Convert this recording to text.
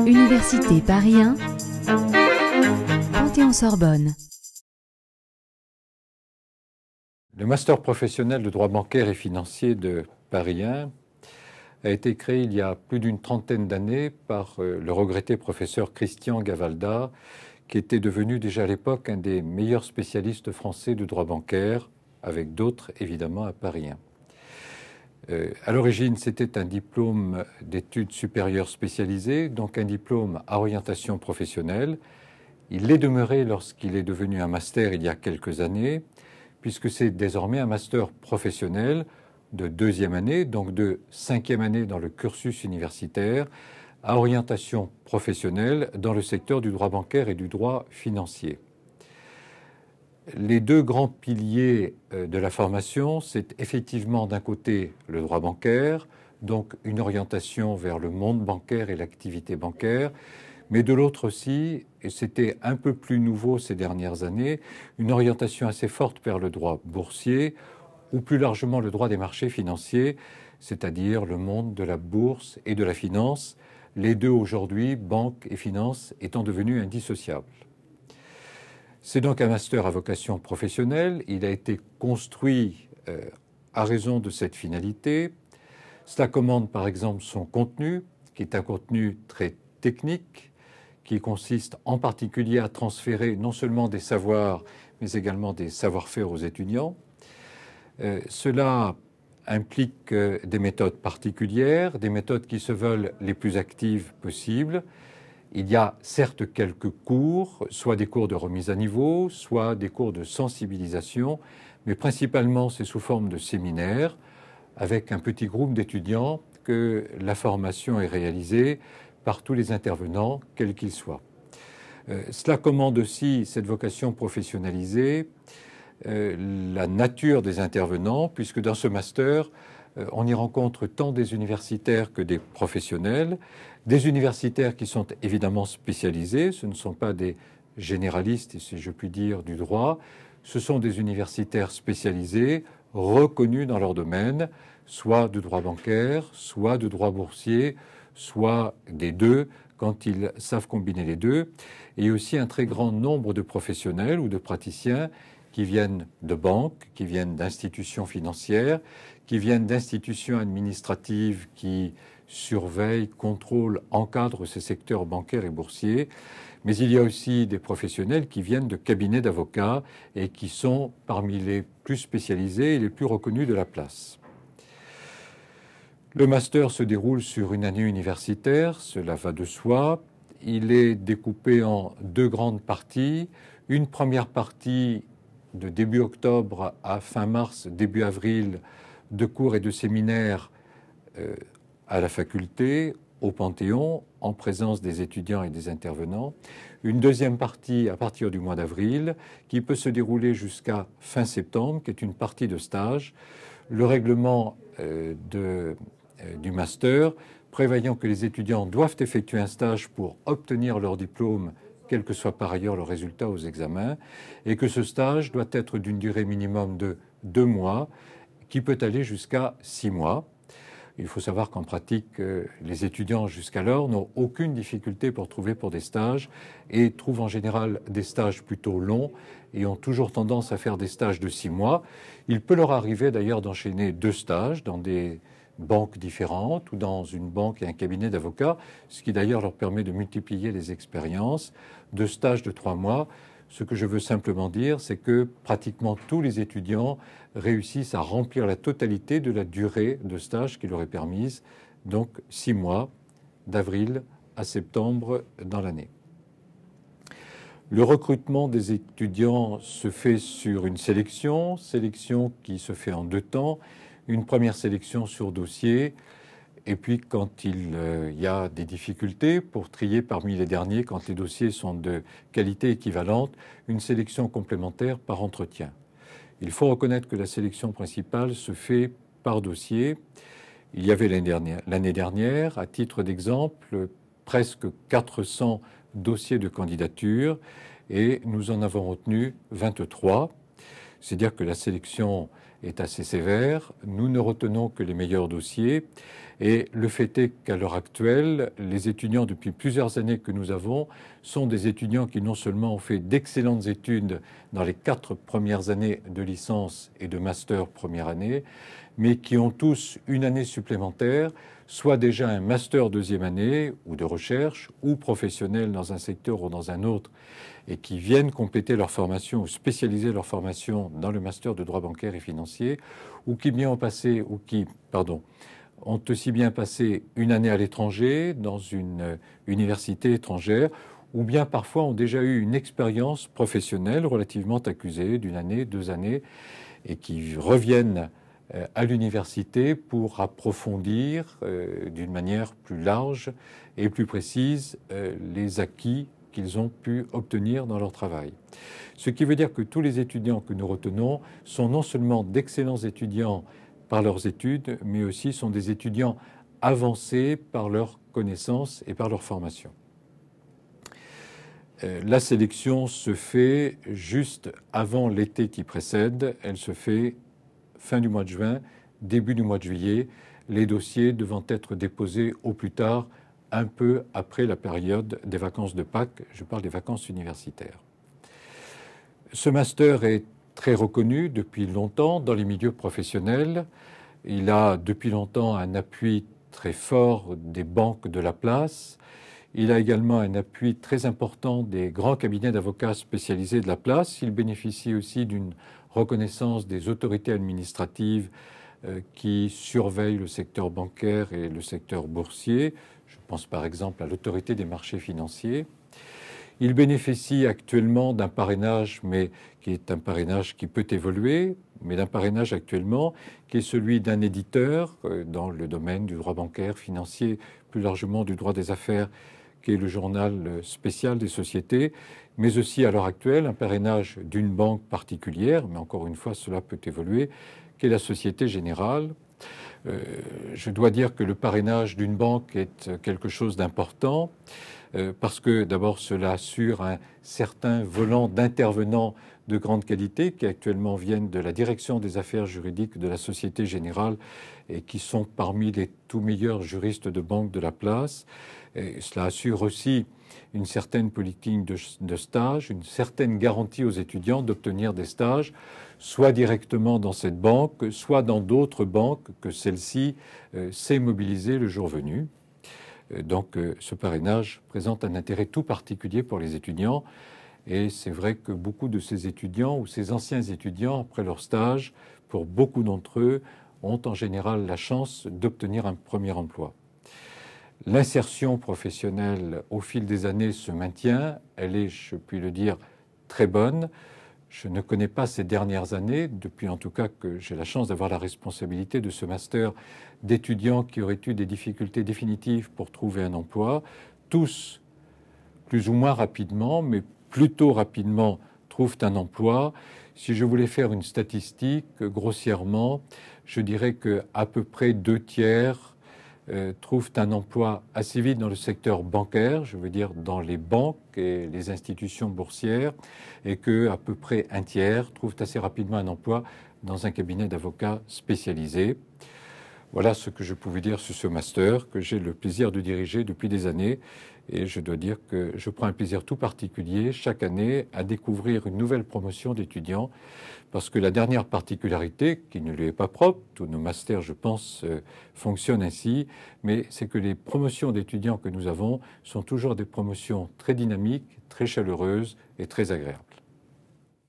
Université Paris 1, Panthéon-Sorbonne. Le master professionnel de droit bancaire et financier de Paris 1 a été créé il y a plus d'une trentaine d'années par le regretté professeur Christian Gavalda, qui était devenu déjà à l'époque un des meilleurs spécialistes français de droit bancaire, avec d'autres évidemment à Paris 1. À l'origine, c'était un diplôme d'études supérieures spécialisées, donc un diplôme à orientation professionnelle. Il l'est demeuré lorsqu'il est devenu un master il y a quelques années, puisque c'est désormais un master professionnel de deuxième année, donc de cinquième année dans le cursus universitaire, à orientation professionnelle dans le secteur du droit bancaire et du droit financier. Les deux grands piliers de la formation, c'est effectivement d'un côté le droit bancaire, donc une orientation vers le monde bancaire et l'activité bancaire, mais de l'autre aussi, et c'était un peu plus nouveau ces dernières années, une orientation assez forte vers le droit boursier, ou plus largement le droit des marchés financiers, c'est-à-dire le monde de la bourse et de la finance, les deux aujourd'hui, banque et finance, étant devenus indissociables. C'est donc un master à vocation professionnelle. Il a été construit à raison de cette finalité. Cela commande par exemple son contenu, qui est un contenu très technique, qui consiste en particulier à transférer non seulement des savoirs, mais également des savoir-faire aux étudiants. Cela implique des méthodes particulières, des méthodes qui se veulent les plus actives possibles. Il y a certes quelques cours, soit des cours de remise à niveau, soit des cours de sensibilisation, mais principalement c'est sous forme de séminaires, avec un petit groupe d'étudiants que la formation est réalisée par tous les intervenants, quels qu'ils soient. Cela commande aussi cette vocation professionnalisée, la nature des intervenants, puisque dans ce master, on y rencontre tant des universitaires que des professionnels, des universitaires qui sont évidemment spécialisés, ce ne sont pas des généralistes, si je puis dire, du droit, ce sont des universitaires spécialisés, reconnus dans leur domaine, soit de droit bancaire, soit de droit boursier, soit des deux, quand ils savent combiner les deux, et aussi un très grand nombre de professionnels ou de praticiens qui viennent de banques, qui viennent d'institutions financières, qui viennent d'institutions administratives qui surveillent, contrôlent, encadrent ces secteurs bancaires et boursiers. Mais il y a aussi des professionnels qui viennent de cabinets d'avocats et qui sont parmi les plus spécialisés et les plus reconnus de la place. Le master se déroule sur une année universitaire, cela va de soi. Il est découpé en deux grandes parties. Une première partie de début octobre à fin mars, début avril, de cours et de séminaires à la faculté, au Panthéon, en présence des étudiants et des intervenants. Une deuxième partie à partir du mois d'avril, qui peut se dérouler jusqu'à fin septembre, qui est une partie de stage. Le règlement du master, prévoyant que les étudiants doivent effectuer un stage pour obtenir leur diplôme, quel que soit par ailleurs le résultat aux examens, et que ce stage doit être d'une durée minimum de 2 mois, qui peut aller jusqu'à 6 mois. Il faut savoir qu'en pratique, les étudiants jusqu'alors n'ont aucune difficulté pour trouver pour des stages et trouvent en général des stages plutôt longs et ont toujours tendance à faire des stages de 6 mois. Il peut leur arriver d'ailleurs d'enchaîner 2 stages dans des banques différentes ou dans une banque et un cabinet d'avocats, ce qui d'ailleurs leur permet de multiplier les expériences, de stages de 3 mois. Ce que je veux simplement dire, c'est que pratiquement tous les étudiants réussissent à remplir la totalité de la durée de stage qui leur est permise, donc 6 mois, d'avril à septembre dans l'année. Le recrutement des étudiants se fait sur une sélection qui se fait en 2 temps. Une première sélection sur dossier, et puis quand il y a des difficultés pour trier parmi les derniers, quand les dossiers sont de qualité équivalente, une sélection complémentaire par entretien. Il faut reconnaître que la sélection principale se fait par dossier. Il y avait l'année dernière, à titre d'exemple, presque 400 dossiers de candidature, et nous en avons retenu 23. C'est-à-dire que la sélection est assez sévère. Nous ne retenons que les meilleurs dossiers. Et le fait est qu'à l'heure actuelle, les étudiants depuis plusieurs années que nous avons sont des étudiants qui non seulement ont fait d'excellentes études dans les 4 premières années de licence et de master première année, mais qui ont tous une année supplémentaire, soit déjà un master deuxième année ou de recherche ou professionnel dans un secteur ou dans un autre, et qui viennent compléter leur formation ou spécialiser leur formation dans le master de droit bancaire et financier, ou qui ont aussi bien passé une année à l'étranger, dans une université étrangère, ou bien parfois ont déjà eu une expérience professionnelle relativement accusée d'une année, 2 années, et qui reviennent à l'université pour approfondir d'une manière plus large et plus précise les acquis qu'ils ont pu obtenir dans leur travail. Ce qui veut dire que tous les étudiants que nous retenons sont non seulement d'excellents étudiants par leurs études, mais aussi sont des étudiants avancés par leurs connaissances et par leur formation. La sélection se fait juste avant l'été qui précède. Elle se fait fin du mois de juin, début du mois de juillet, les dossiers devant être déposés au plus tard un peu après la période des vacances de Pâques. Je parle des vacances universitaires. Ce master est très reconnu depuis longtemps dans les milieux professionnels. Il a depuis longtemps un appui très fort des banques de la place. Il a également un appui très important des grands cabinets d'avocats spécialisés de la place. Il bénéficie aussi d'une reconnaissance des autorités administratives qui surveillent le secteur bancaire et le secteur boursier. Je pense par exemple à l'autorité des marchés financiers. Il bénéficie actuellement d'un parrainage, mais qui est un parrainage qui peut évoluer, mais d'un parrainage actuellement qui est celui d'un éditeur dans le domaine du droit bancaire, financier, plus largement du droit des affaires, qui est le journal spécial des sociétés, mais aussi à l'heure actuelle un parrainage d'une banque particulière, mais encore une fois cela peut évoluer, qui est la Société Générale. Je dois dire que le parrainage d'une banque est quelque chose d'important parce que d'abord cela assure un certain volant d'intervenants de grande qualité qui actuellement viennent de la direction des affaires juridiques de la Société Générale et qui sont parmi les tout meilleurs juristes de banque de la place. Et cela assure aussi une certaine politique de stage, une certaine garantie aux étudiants d'obtenir des stages, soit directement dans cette banque, soit dans d'autres banques que celle-ci sait mobiliser le jour venu. Donc ce parrainage présente un intérêt tout particulier pour les étudiants. Et c'est vrai que beaucoup de ces étudiants ou ces anciens étudiants, après leur stage, pour beaucoup d'entre eux, ont en général la chance d'obtenir un premier emploi. L'insertion professionnelle au fil des années se maintient. Elle est, je puis le dire, très bonne. Je ne connais pas ces dernières années, depuis en tout cas que j'ai la chance d'avoir la responsabilité de ce master d'étudiants qui auraient eu des difficultés définitives pour trouver un emploi. Tous, plus ou moins rapidement, mais plutôt rapidement, trouvent un emploi. Si je voulais faire une statistique, grossièrement, je dirais qu'à peu près 2/3 trouvent un emploi assez vite dans le secteur bancaire, je veux dire dans les banques et les institutions boursières, et qu'à peu près 1/3 trouvent assez rapidement un emploi dans un cabinet d'avocats spécialisé. Voilà ce que je pouvais dire sur ce master que j'ai le plaisir de diriger depuis des années. Et je dois dire que je prends un plaisir tout particulier chaque année à découvrir une nouvelle promotion d'étudiants, parce que la dernière particularité, qui ne lui est pas propre, tous nos masters, je pense, fonctionnent ainsi, mais c'est que les promotions d'étudiants que nous avons sont toujours des promotions très dynamiques, très chaleureuses et très agréables.